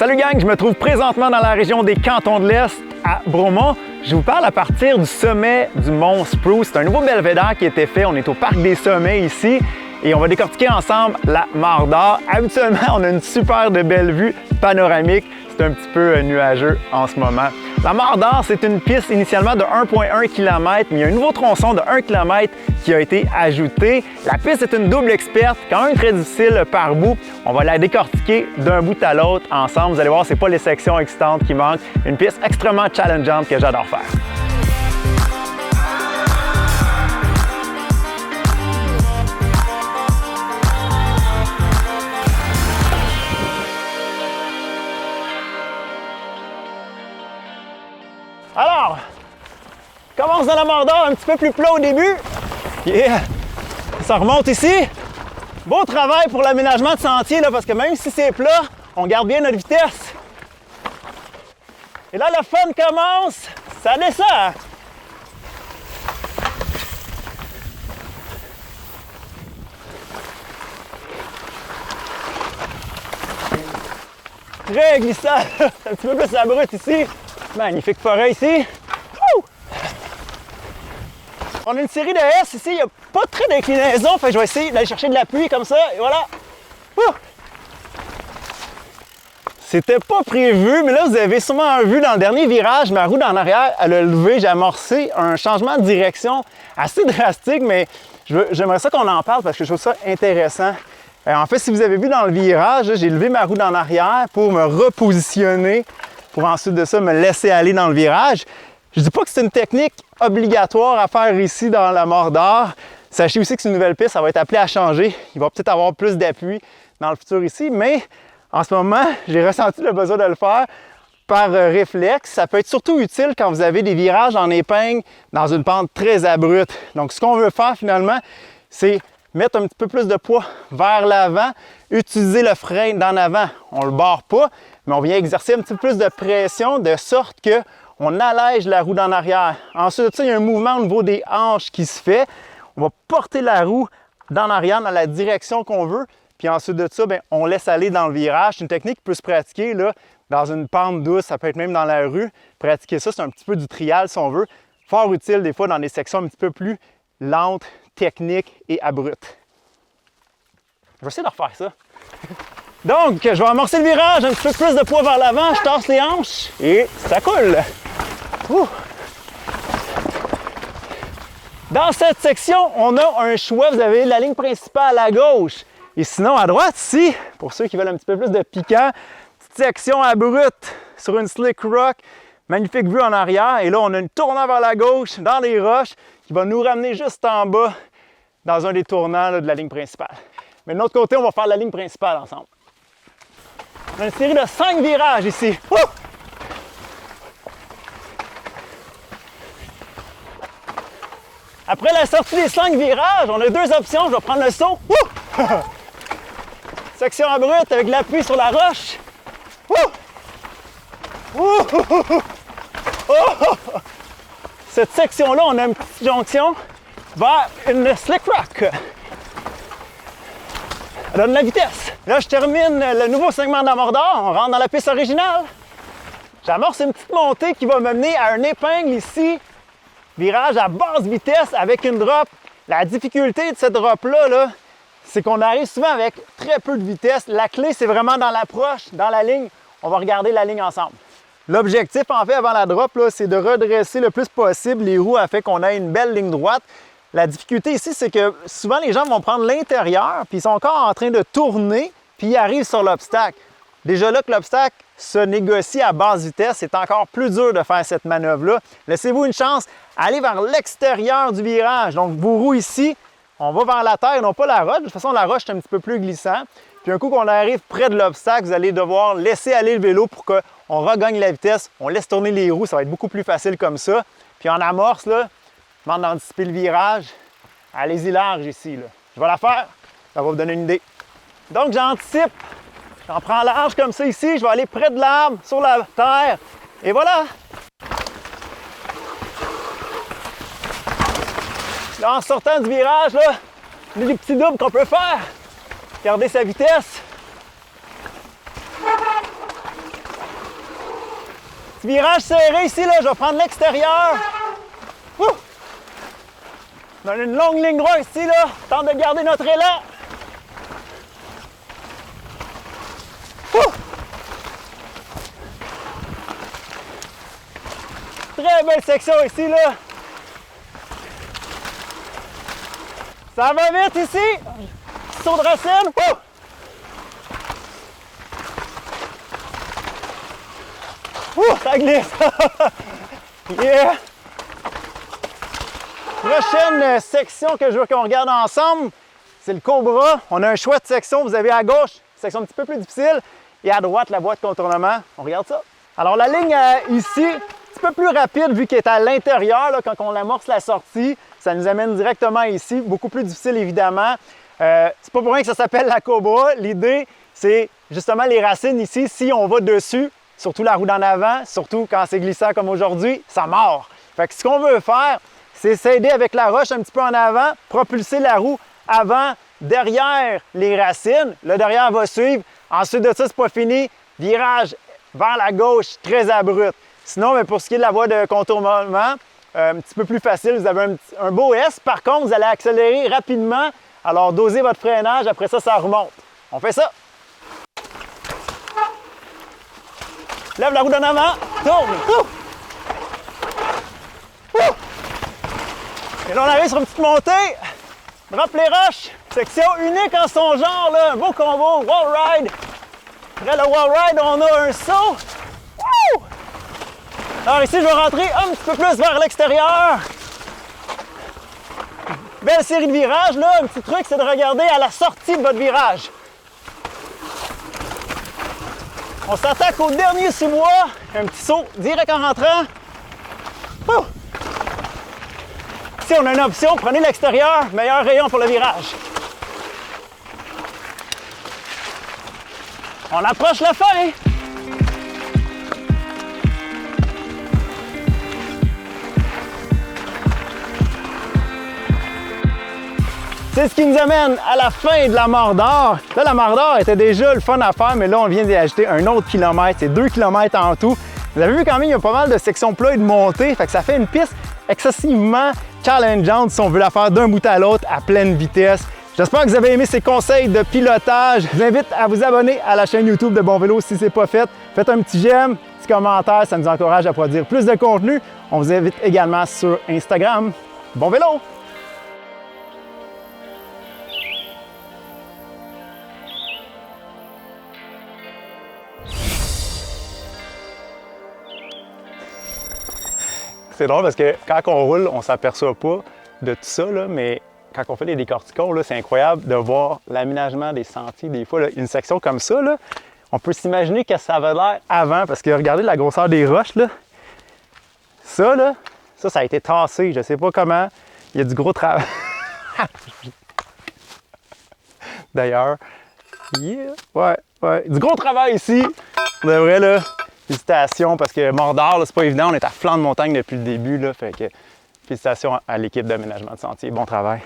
Salut gang, je me trouve présentement dans la région des Cantons de l'Est, à Bromont. Je vous parle à partir du sommet du mont Spruce. C'est un nouveau belvédère qui a été fait. On est au Parc des Sommets ici et on va décortiquer ensemble la Mare d'Or. Habituellement, on a une super de belle vue panoramique. C'est un petit peu nuageux en ce moment. La Mare d'Or, c'est une piste initialement de 1,1 km, mais il y a un nouveau tronçon de 1 km qui a été ajouté. La piste est une double experte, quand même très difficile par bout. On va la décortiquer d'un bout à l'autre ensemble. Vous allez voir, c'est pas les sections excitantes qui manquent. Une piste extrêmement challengeante que j'adore faire. Alors, commence dans la Mare d'Or, un petit peu plus plat au début. Yeah. Ça remonte ici. Beau travail pour l'aménagement de sentier, là, parce que même si c'est plat, on garde bien notre vitesse. Et là, le fun commence. Ça descend. Très glissant. Un petit peu plus abrupt ici. Magnifique forêt ici. On a une série de S ici, il n'y a pas très d'inclinaison, fait que je vais essayer d'aller chercher de l'appui comme ça, et voilà. C'était pas prévu, mais là vous avez sûrement vu dans le dernier virage, ma roue en arrière, elle a levé, j'ai amorcé un changement de direction assez drastique, mais j'aimerais ça qu'on en parle parce que je trouve ça intéressant. En fait, si vous avez vu dans le virage, j'ai levé ma roue en arrière pour me repositionner, pour ensuite de ça me laisser aller dans le virage. Je dis pas que c'est une technique obligatoire à faire ici dans la Mare d'Or. Sachez aussi que c'est une nouvelle piste, ça va être appelé à changer. Il va peut-être avoir plus d'appui dans le futur ici, mais en ce moment, j'ai ressenti le besoin de le faire par réflexe. Ça peut être surtout utile quand vous avez des virages en épingle dans une pente très abrupte. Donc, ce qu'on veut faire finalement, c'est mettre un petit peu plus de poids vers l'avant, utiliser le frein d'en avant. On ne le barre pas, mais on vient exercer un petit peu plus de pression de sorte qu'on allège la roue d'en arrière. Ensuite de ça, il y a un mouvement au niveau des hanches qui se fait. On va porter la roue d'en arrière dans la direction qu'on veut. Puis ensuite de ça, bien, on laisse aller dans le virage. C'est une technique qui peut se pratiquer là, dans une pente douce, ça peut être même dans la rue. Pratiquer ça, c'est un petit peu du trial si on veut. Fort utile des fois dans des sections un petit peu plus lentes, techniques et abruptes. Je vais essayer de refaire ça. Donc, je vais amorcer le virage, un petit peu plus de poids vers l'avant, je tasse les hanches et ça coule. Dans cette section, on a un choix. Vous avez la ligne principale à gauche et sinon à droite ici, pour ceux qui veulent un petit peu plus de piquant, petite section abrupte sur une slick rock, magnifique vue en arrière. Et là, on a une tournant vers la gauche dans les roches qui va nous ramener juste en bas dans un des tournants là, de la ligne principale. Mais de l'autre côté, on va faire la ligne principale ensemble. On a une série de 5 virages ici. Après la sortie des 5 virages, on a 2 options. Je vais prendre le saut. Section abrupte avec l'appui sur la roche. Cette section-là, on a une petite jonction vers une slick rock. Elle donne la vitesse. Là, je termine le nouveau segment de la Mare d'Or. On rentre dans la piste originale. J'amorce une petite montée qui va me mener à une épingle ici. Virage à basse vitesse avec une drop. La difficulté de cette drop-là, c'est qu'on arrive souvent avec très peu de vitesse. La clé, c'est vraiment dans l'approche, dans la ligne. On va regarder la ligne ensemble. L'objectif, en fait, avant la drop, c'est de redresser le plus possible les roues afin qu'on ait une belle ligne droite. La difficulté ici, c'est que souvent les gens vont prendre l'intérieur, puis ils sont encore en train de tourner, puis ils arrivent sur l'obstacle. Déjà là que l'obstacle se négocie à basse vitesse, c'est encore plus dur de faire cette manœuvre-là. Laissez-vous une chance, allez vers l'extérieur du virage. Donc vos roues ici, on va vers la terre, non pas la roche. De toute façon, la roche est un petit peu plus glissant. Puis un coup qu'on arrive près de l'obstacle, vous allez devoir laisser aller le vélo pour qu'on regagne la vitesse. On laisse tourner les roues, ça va être beaucoup plus facile comme ça. Puis en amorce, là, je demande d'anticiper le virage. Allez-y large ici. Là. Je vais la faire, ça va vous donner une idée. Donc j'anticipe, j'en prends large comme ça ici, je vais aller près de l'arbre, sur la terre, et voilà! Là, en sortant du virage, là, il y a des petits doubles qu'on peut faire. Garder sa vitesse. Petit virage serré ici, là, je vais prendre l'extérieur. Donne une longue ligne droite ici, là. Tente de garder notre élan. Très belle section ici, là. Ça va vite ici. Saut de racine. Ça glisse. Yeah. Prochaine section que je veux qu'on regarde ensemble, c'est le Cobra. On a un choix de section. Vous avez à gauche, section un petit peu plus difficile, et à droite, la voie de contournement. On regarde ça. Alors, la ligne ici, un petit peu plus rapide vu qu'elle est à l'intérieur, quand on amorce la sortie. Ça nous amène directement ici. Beaucoup plus difficile, évidemment. C'est pas pour rien que ça s'appelle la Cobra. L'idée, c'est justement les racines ici. Si on va dessus, surtout la roue d'en avant, surtout quand c'est glissant comme aujourd'hui, ça mord. Fait que ce qu'on veut faire, c'est s'aider avec la roche un petit peu en avant, propulser la roue avant, derrière les racines. Le derrière va suivre. Ensuite de ça, c'est pas fini. Virage vers la gauche, très abrupt. Sinon, pour ce qui est de la voie de contournement, un petit peu plus facile, vous avez un beau S. Par contre, vous allez accélérer rapidement. Alors, dosez votre freinage. Après ça, ça remonte. On fait ça. Lève la roue d'en avant. Tourne. Et là, on arrive sur une petite montée. Drop les roches. Section unique en son genre, là. Un beau combo. Wall ride. Après le wall ride, on a un saut. Woo! Alors ici, je vais rentrer un petit peu plus vers l'extérieur. Belle série de virages, là. Un petit truc, c'est de regarder à la sortie de votre virage. On s'attaque au dernier sous-bois. Un petit saut direct en rentrant. Ouh! Ici, on a une option. Prenez l'extérieur. Meilleur rayon pour le virage. On approche la fin. C'est ce qui nous amène à la fin de la Mare d'Or. Là, la Mare d'Or était déjà le fun à faire, mais là, on vient d'y ajouter un autre kilomètre. C'est 2 km en tout. Vous avez vu quand même, il y a pas mal de sections plats et de montées. Fait que ça fait une piste excessivement challengeante si on veut la faire d'un bout à l'autre à pleine vitesse. J'espère que vous avez aimé ces conseils de pilotage. Je vous invite à vous abonner à la chaîne YouTube de Bon Vélo si ce n'est pas fait. Faites un petit j'aime, petit commentaire, ça nous encourage à produire plus de contenu. On vous invite également sur Instagram. Bon vélo! C'est drôle parce que quand on roule, on ne s'aperçoit pas de tout ça, là, mais quand on fait des décorticons, c'est incroyable de voir l'aménagement des sentiers. Des fois, là, une section comme ça, là, on peut s'imaginer que ça avait l'air avant, parce que regardez la grosseur des roches. Là. Ça, là, ça a été tassé. Je ne sais pas comment. Il y a du gros travail. D'ailleurs, yeah, ouais. Du gros travail ici. De vrai, là. Félicitations, parce que Mare d'Or, c'est pas évident, on est à flanc de montagne depuis le début, là, fait que félicitations à l'équipe d'aménagement de sentier. Bon travail.